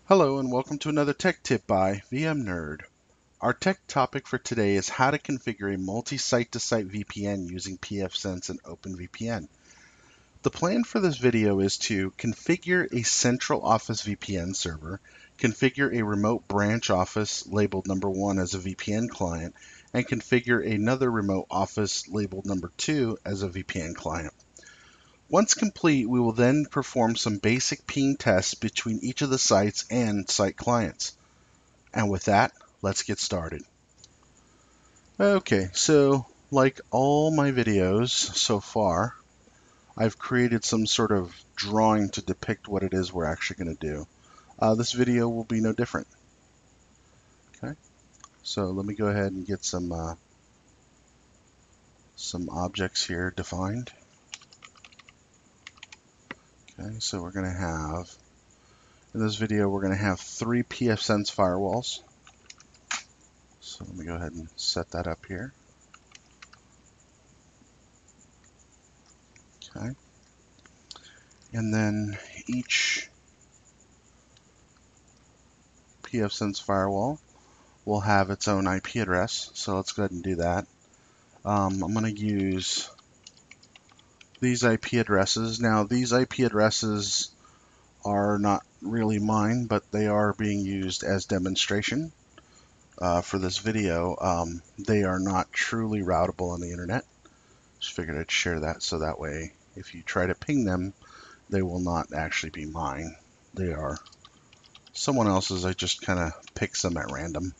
Hello and welcome to another tech tip by VMNerd. Our tech topic for today is how to configure a multi-site to site VPN using pFSense and OpenVPN. The plan for this video is to configure a central office VPN server, configure a remote branch office labeled number 1 as a VPN client, and configure another remote office labeled number 2 as a VPN client. Once complete, we will then perform some basic ping tests between each of the sites and site clients. And with that, let's get started. Okay, so like all my videos so far, I've created some sort of drawing to depict what it is we're actually going to do. This video will be no different. Okay, so let me go ahead and get some objects here defined. Okay, so we're going to have, in this video, we're going to have 3 pFSense firewalls. So let me go ahead and set that up here. Okay. And then each pFSense firewall will have its own IP address. So let's go ahead and do that. I'm going to use these IP addresses. Now, these IP addresses are not really mine, but they are being used as demonstration for this video. They are not truly routable on the internet. Just figured I'd share that so that way if you try to ping them, they will not actually be mine. They are someone else's. I just kind of pick some at random.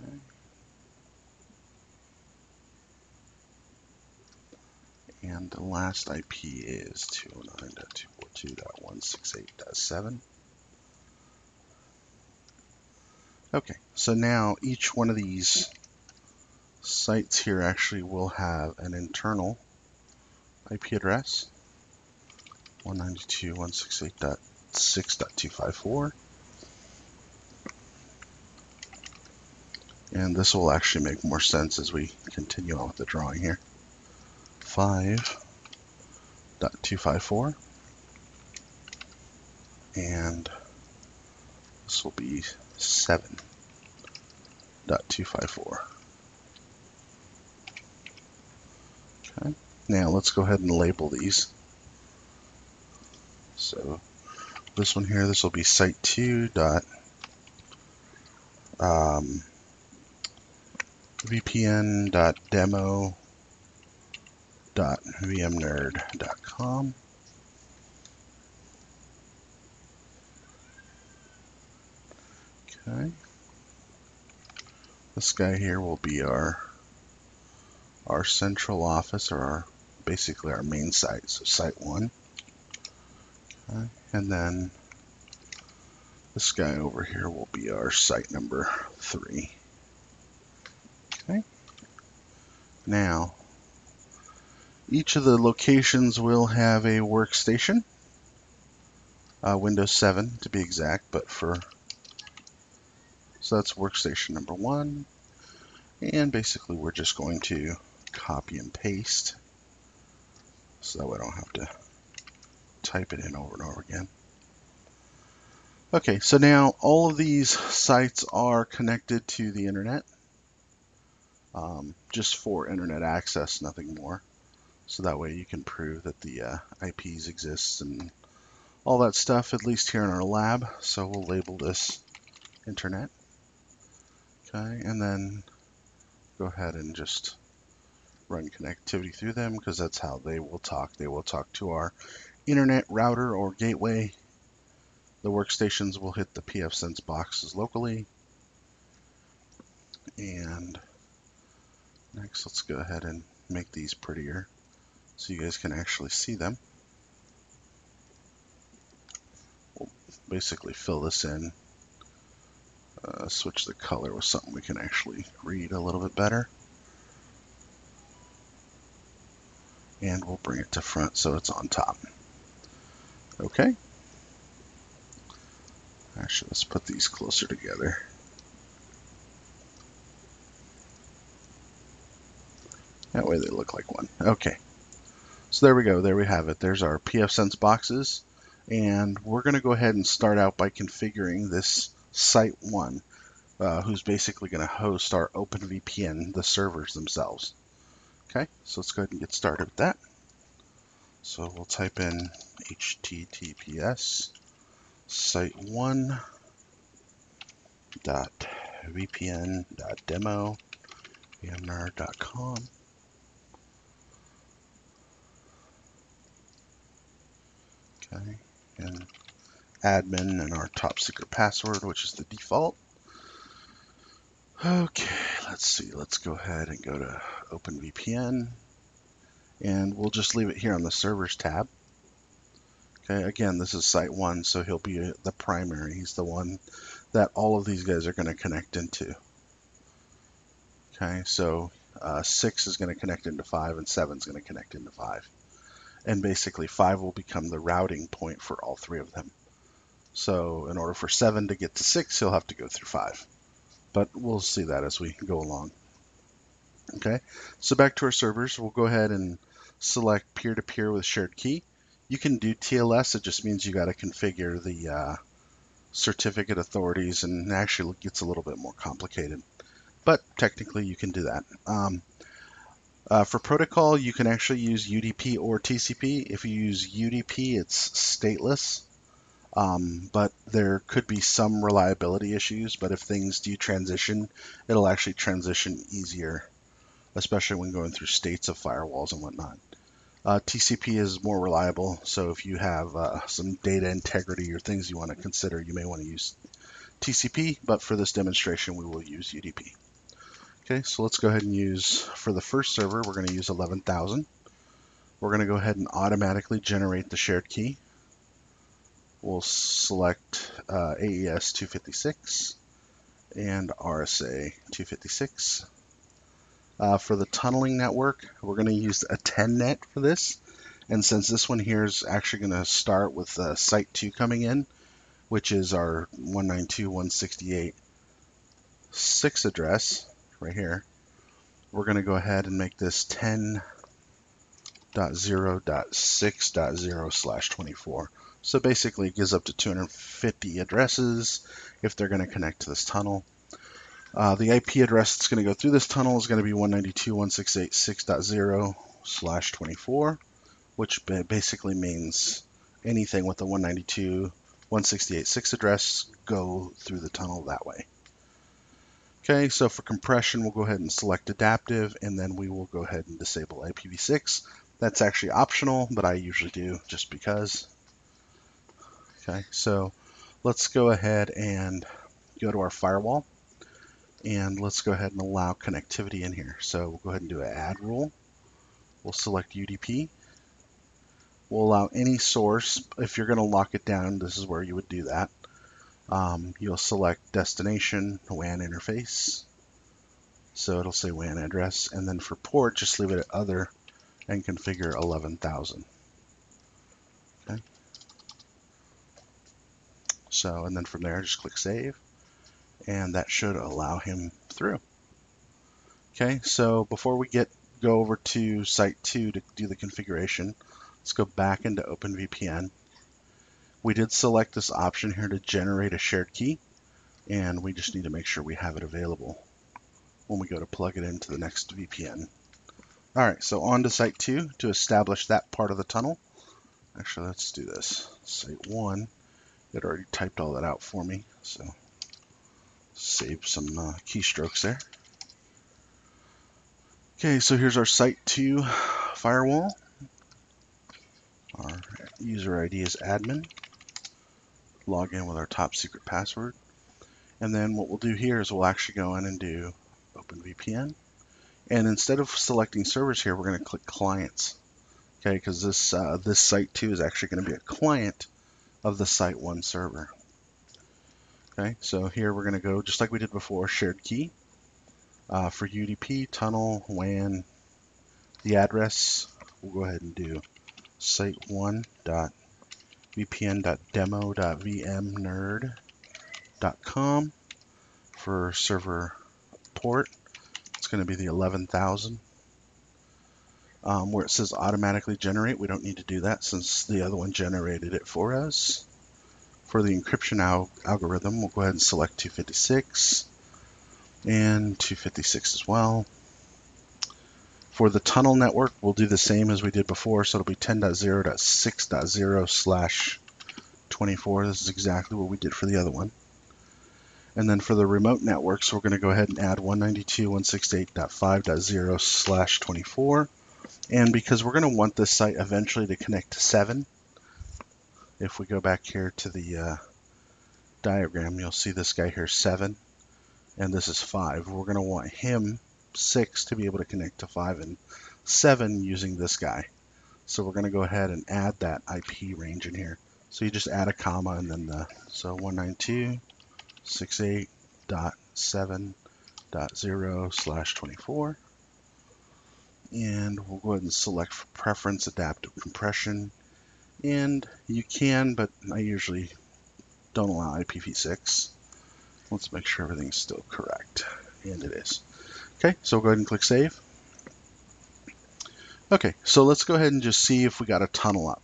Okay. And the last IP is 209.242.168.7. Okay, so now each one of these sites here actually will have an internal IP address, 192.168.6.254. And this will actually make more sense as we continue on with the drawing here. 5.254. And this will be 7.254. Okay. Now let's go ahead and label these. So this one here, this will be site 2 dot vpn.demo.vmnerd.com. Okay. This guy here will be our central office, or basically our main site, so site 1. Okay. And then this guy over here will be our site number 3. Okay. Now, each of the locations will have a workstation, Windows 7 to be exact, so that's workstation number 1. And basically we're just going to copy and paste so that way I don't have to type it in over and over again. Okay, so now all of these sites are connected to the internet, just for internet access, nothing more. So that way you can prove that the IPs exist and all that stuff, at least here in our lab. So we'll label this internet. Okay, and then go ahead and just run connectivity through them because that's how they will talk. They will talk to our internet router or gateway. The workstations will hit the pFSense boxes locally. And next, let's go ahead and make these prettier so you guys can actually see them. We'll basically fill this in, switch the color with something we can actually read a little bit better. And we'll bring it to front so it's on top. Okay. Actually, let's put these closer together. That way they look like one. Okay. So there we go. There we have it. There's our pFSense boxes. And we're going to go ahead and start out by configuring this Site 1, who's basically going to host our OpenVPN, the servers themselves. Okay, so let's go ahead and get started with that. So we'll type in https site1.vpn.demo VMNerd.com. Okay, and admin and our top secret password, which is the default. Okay, let's see. Let's go ahead and go to OpenVPN, and we'll just leave it here on the servers tab. Okay, again, this is Site 1, so he'll be the primary. He's the one that all of these guys are going to connect into. Okay, so 6 is going to connect into 5, and 7 is going to connect into 5. And basically 5 will become the routing point for all 3 of them. So in order for 7 to get to 6, he'll have to go through 5. But we'll see that as we go along. Okay, so back to our servers, we'll go ahead and select peer-to-peer with shared key. You can do TLS, it just means you got to configure the certificate authorities, and actually it gets a little bit more complicated. But technically you can do that. For protocol, you can actually use UDP or TCP. If you use UDP, it's stateless. But there could be some reliability issues, but if things do transition, it'll actually transition easier, especially when going through states of firewalls and whatnot. TCP is more reliable, so if you have some data integrity or things you want to consider, you may want to use TCP, but for this demonstration, we will use UDP. Okay, so let's go ahead and use, for the first server, we're going to use 11,000. We're going to go ahead and automatically generate the shared key. We'll select AES 256 and RSA 256. For the tunneling network, we're going to use a 10net for this. And since this one here is actually going to start with Site 2 coming in, which is our 192.168.6 address right here, we're going to go ahead and make this 10.0.6.0/24. So basically it gives up to 250 addresses if they're going to connect to this tunnel. The IP address that's going to go through this tunnel is going to be 192.168.6.0/24, which basically means anything with the 192.168.6 address go through the tunnel that way. Okay, so for compression, we'll go ahead and select adaptive, and then we will go ahead and disable IPv6. That's actually optional, but I usually do just because. Okay, so let's go ahead and go to our firewall, and let's go ahead and allow connectivity in here. So we'll go ahead and do an add rule. We'll select UDP. We'll allow any source. If you're going to lock it down, this is where you would do that. You'll select destination, WAN interface. So it'll say WAN address, and then for port, just leave it at other and configure 11,000. Okay. So, and then from there, just click save, and that should allow him through. Okay, so before we go over to Site 2 to do the configuration, let's go back into OpenVPN. We did select this option here to generate a shared key, and we just need to make sure we have it available when we go to plug it into the next VPN. All right, so on to Site 2 to establish that part of the tunnel. Actually, let's do this. Site 1, it already typed all that out for me, so save some keystrokes there. Okay, so here's our Site 2 firewall. Our user ID is admin. Log in with our top secret password. And then what we'll do here is we'll actually go in and do OpenVPN. And instead of selecting servers here, we're going to click clients. Okay, because this Site 2 is actually going to be a client of the Site 1 server. Okay, so here we're going to go just like we did before, shared key. For UDP, tunnel, WAN, the address, we'll go ahead and do site1.vpn.demo.vmnerd.com. For server port, it's going to be the 11,000. Where it says automatically generate, we don't need to do that since the other one generated it for us. For the encryption algorithm, we'll go ahead and select 256 and 256 as well. For the tunnel network, we'll do the same as we did before, so it'll be 10.0.6.0/24. This is exactly what we did for the other one. And then for the remote networks, we're going to go ahead and add 192.168.5.0/24. And because we're going to want this site eventually to connect to 7, if we go back here to the diagram, you'll see this guy here 7, and this is 5. We're going to want him 6 to be able to connect to 5 and 7 using this guy. So we're going to go ahead and add that IP range in here. So you just add a comma and then so 192.168.7.0/24. And we'll go ahead and select for preference adaptive compression. And you can, but I usually don't allow IPv6. Let's make sure everything's still correct. And it is. Okay, so we'll go ahead and click save. Okay, so let's go ahead and just see if we got a tunnel up.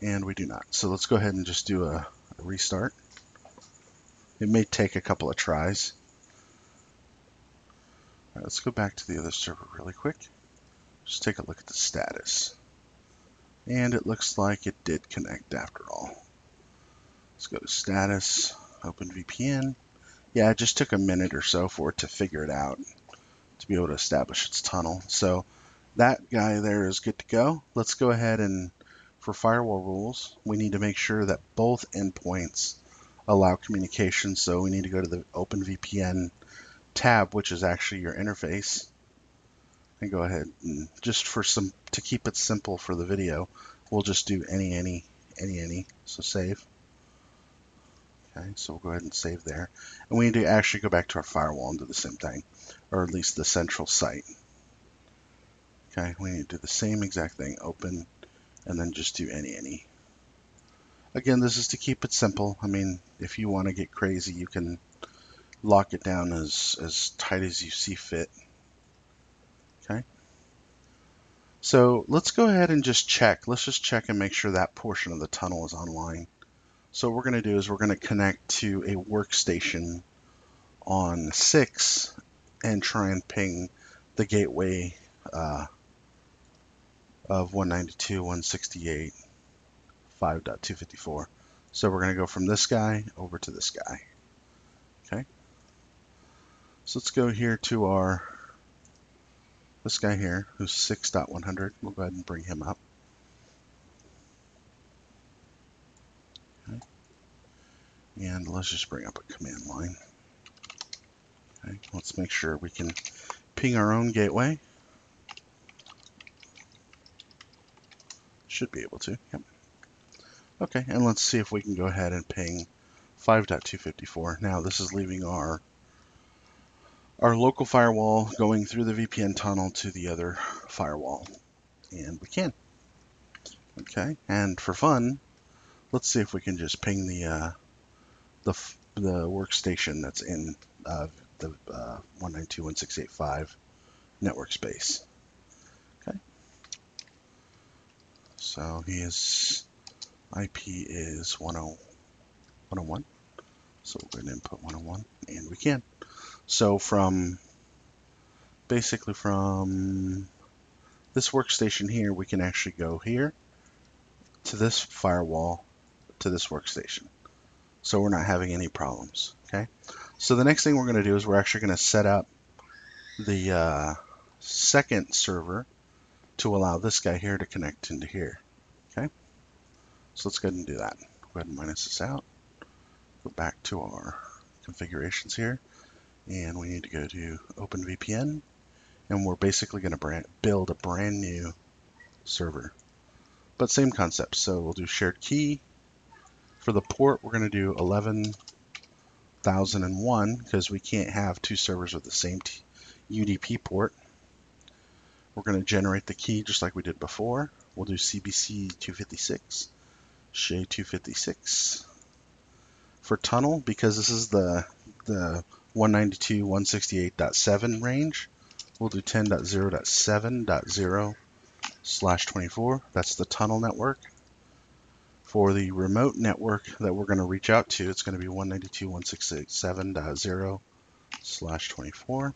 And we do not. So let's go ahead and just do a restart. It may take a couple of tries. All right, let's go back to the other server really quick. Just take a look at the status. And it looks like it did connect after all. Let's go to status, OpenVPN. Yeah, it just took a minute or so for it to figure it out to be able to establish its tunnel. So that guy there is good to go. Let's go ahead and for firewall rules, we need to make sure that both endpoints allow communication. So we need to go to the OpenVPN tab, which is actually your interface, and go ahead and just to keep it simple for the video, we'll just do any. So save. Okay, so we'll go ahead and save there. And we need to actually go back to our firewall and do the same thing, or at least the central site. Okay, we need to do the same exact thing, open, and then just do any. Again, this is to keep it simple. I mean, if you want to get crazy, you can lock it down as tight as you see fit. Okay. So let's go ahead and just check. Let's just check and make sure that portion of the tunnel is online. So what we're going to do is we're going to connect to a workstation on 6 and try and ping the gateway of 192.168.5.254. So we're going to go from this guy over to this guy. Okay. So let's go here to this guy here who's 6.100. We'll go ahead and bring him up. Okay. And let's just bring up a command line. Okay. Let's make sure we can ping our own gateway. Should be able to. Yep. Okay, and let's see if we can go ahead and ping 5.254. Now this is leaving our local firewall going through the VPN tunnel to the other firewall, and we can. Okay, and for fun, let's see if we can just ping the workstation that's in the 192.168.5 network space. Okay, so his IP is 101. So we're going to input 101, and we can. So basically from this workstation here, we can actually go here to this firewall to this workstation. So we're not having any problems. Okay. So the next thing we're going to do is we're actually going to set up the second server to allow this guy here to connect into here. Okay. So let's go ahead and do that. Go ahead and minus this out. Go back to our configurations here, and we need to go to OpenVPN, and we're basically going to build a brand new server, but same concept. So we'll do shared key. For the port, we're going to do 11,001 because we can't have two servers with the same UDP port. We're going to generate the key just like we did before. We'll do CBC 256, SHA 256. For tunnel, because this is the 192.168.7 range, We'll do 10.0.7.0/24. That's the tunnel network. For the remote network that we're going to reach out to, it's going to be 192.168.7.0/24.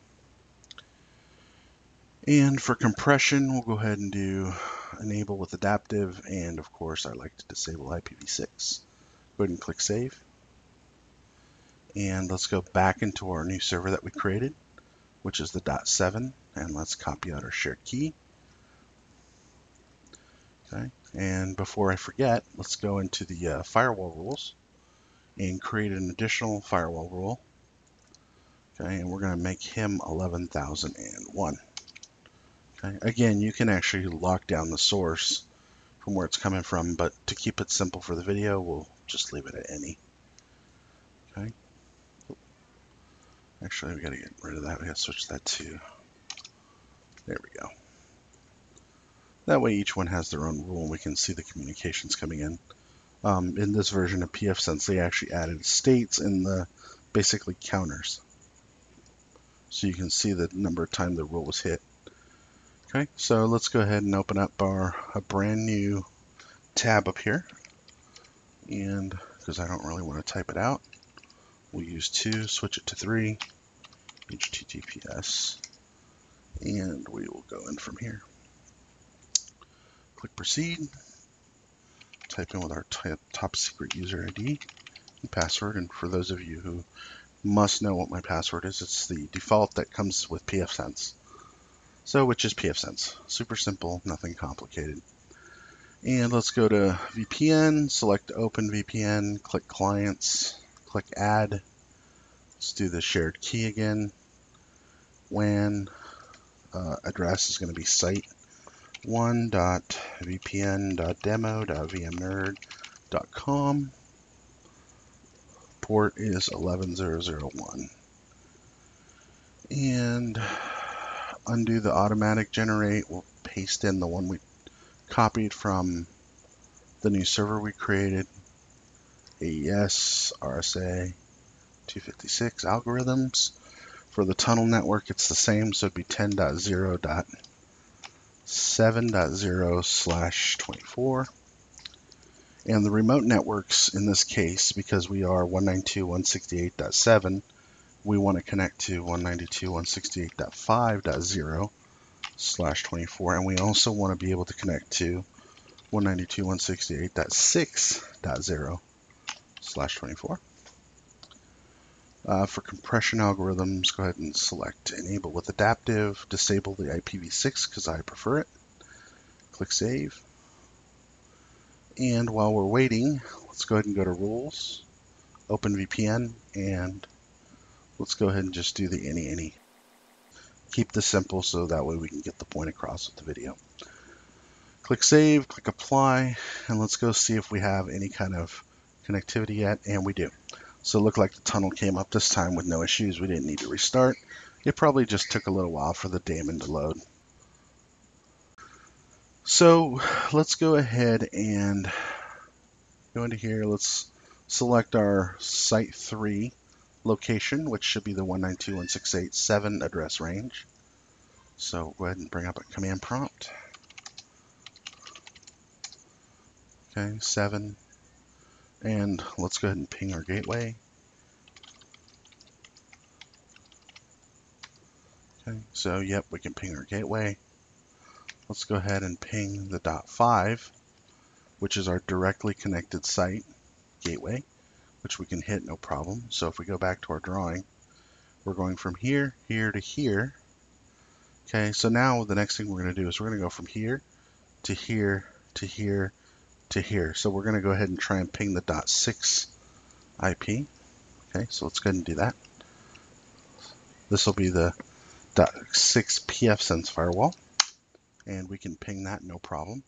And for compression, we'll go ahead and do enable with adaptive, and of course I like to disable IPv6. Go ahead and click save. And let's go back into our new server that we created, which is the .7, and let's copy out our shared key. Okay, and before I forget, let's go into the firewall rules and create an additional firewall rule. Okay, and we're going to make him 11,001. Okay, again, you can actually lock down the source from where it's coming from, but to keep it simple for the video, we'll just leave it at any. Okay. Actually, we got to get rid of that. We got to switch that to, there we go. That way each one has their own rule and we can see the communications coming in. In this version of pFSense, they actually added states in the basically counters. So you can see the number of times the rule was hit. Okay, so let's go ahead and open up a brand new tab up here. And because I don't really want to type it out, we'll use 2, switch it to 3, HTTPS, and we will go in from here. Click proceed, type in with our top secret user ID and password, and for those of you who must know what my password is, it's the default that comes with pFSense. So which is pFSense. Super simple, nothing complicated. And let's go to VPN, select OpenVPN, click clients, click add. Let's do the shared key again. WAN address is going to be site 1.vpn.demo.vmnerd.com. Port is 11001. And undo the automatic generate. We'll paste in the one we copied from the new server we created. AES, RSA, 256 algorithms. For the tunnel network, it's the same, so it'd be 10.0.7.0/24. And the remote networks in this case, because we are 192.168.7, we want to connect to 192.168.5.0/24, and we also want to be able to connect to 192.168.6.0/24. For compression algorithms, go ahead and select enable with adaptive, disable the IPv6 because I prefer it. Click save. And while we're waiting, let's go ahead and go to rules, OpenVPN, and let's go ahead and just do the any. Keep this simple so that way we can get the point across with the video. Click save, click apply, and let's go see if we have any kind of connectivity yet, and we do. So it looked like the tunnel came up this time with no issues. We didn't need to restart. It probably just took a little while for the daemon to load. So let's go ahead and go into here. Let's select our Site 3 location, which should be the 192.168.7 address range. So go ahead and bring up a command prompt. Okay, 7. And let's go ahead and ping our gateway. Okay, so yep, we can ping our gateway. Let's go ahead and ping the .5, which is our directly connected site gateway, which we can hit no problem. So if we go back to our drawing, we're going from here, here to here. Okay, so now the next thing we're going to do is we're going to go from here to here to here to here. So we're going to go ahead and try and ping the .6 IP. Okay, so let's go ahead and do that. This will be the .6 pFSense firewall, and we can ping that no problem.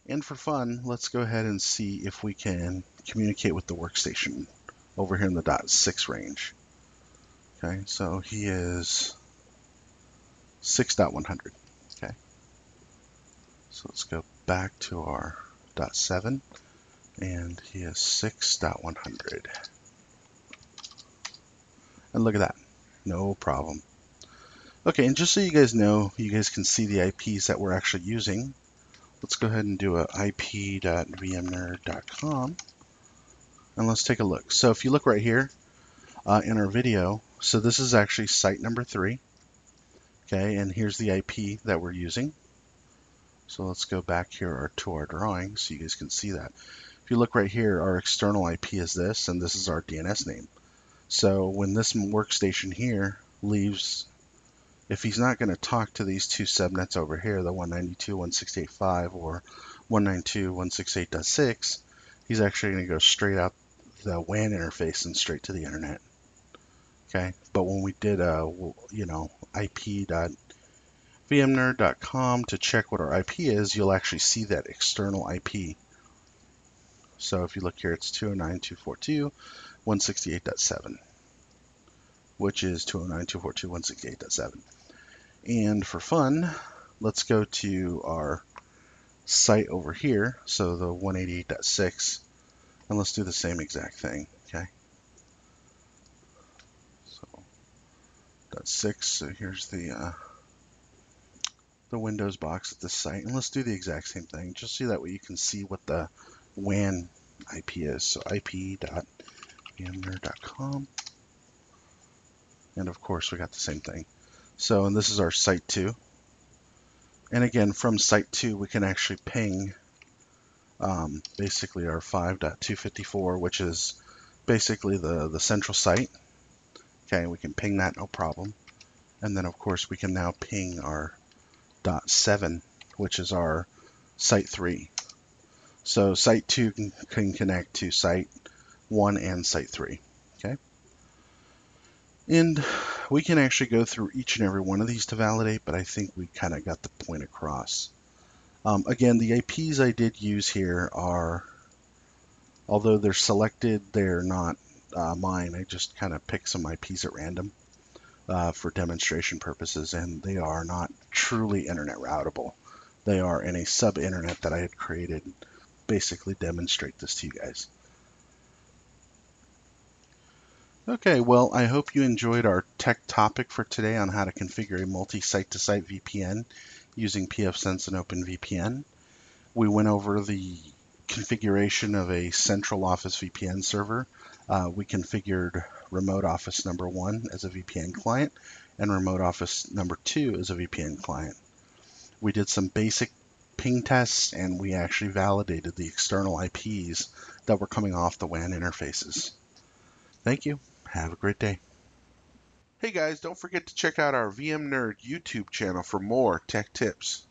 And for fun, let's go ahead and see if we can communicate with the workstation over here in the .6 range. Okay, so he is 6.100. Okay, so let's go back to our .7, and he is 6.100. And look at that, no problem. Okay, and just so you guys know, you guys can see the IPs that we're actually using. Let's go ahead and do a ip.vmnerd.com, and let's take a look. So if you look right here in our video, so this is actually site number 3, okay, and here's the IP that we're using. So let's go back here to our drawing so you guys can see that. If you look right here, our external IP is this, and this is our DNS name. So when this workstation here leaves, if he's not going to talk to these two subnets over here, the 192.168.5 or 192.168.6, he's actually going to go straight out the WAN interface and straight to the internet. Okay, but when we did ip.vmnerd.com to check what our IP is, you'll actually see that external IP. So if you look here, it's 209.242.168.7, which is 209.242.168.7. And for fun, let's go to our site over here, so the 188.6, and let's do the same exact thing, okay? So .6, so here's the Windows box at this site, and let's do the exact same thing, just so that way you can see what the WAN IP is. So ip.vmnerd.com, and of course we got the same thing. So, and this is our site 2. And again, from site 2, we can actually ping basically our 5.254, which is basically the central site. Okay, we can ping that, no problem. And then, of course, we can now ping our .7, which is our site 3. So site 2 can connect to site 1 and site 3. Okay. And we can actually go through each and every one of these to validate, but I think we kind of got the point across. Again, the IPs I did use here are, although they're selected, they're not mine. I just kind of picked some IPs at random for demonstration purposes, and they are not truly internet routable. They are in a sub-internet that I had created, basically demonstrate this to you guys. Okay, well, I hope you enjoyed our tech topic for today on how to configure a multi-site-to-site VPN using pFSense and OpenVPN. We went over the configuration of a central office VPN server. We configured remote office number 1 as a VPN client and remote office number 2 as a VPN client. We did some basic ping tests, and we actually validated the external IPs that were coming off the WAN interfaces. Thank you. Have a great day. Hey guys, don't forget to check out our VMNerd YouTube channel for more tech tips.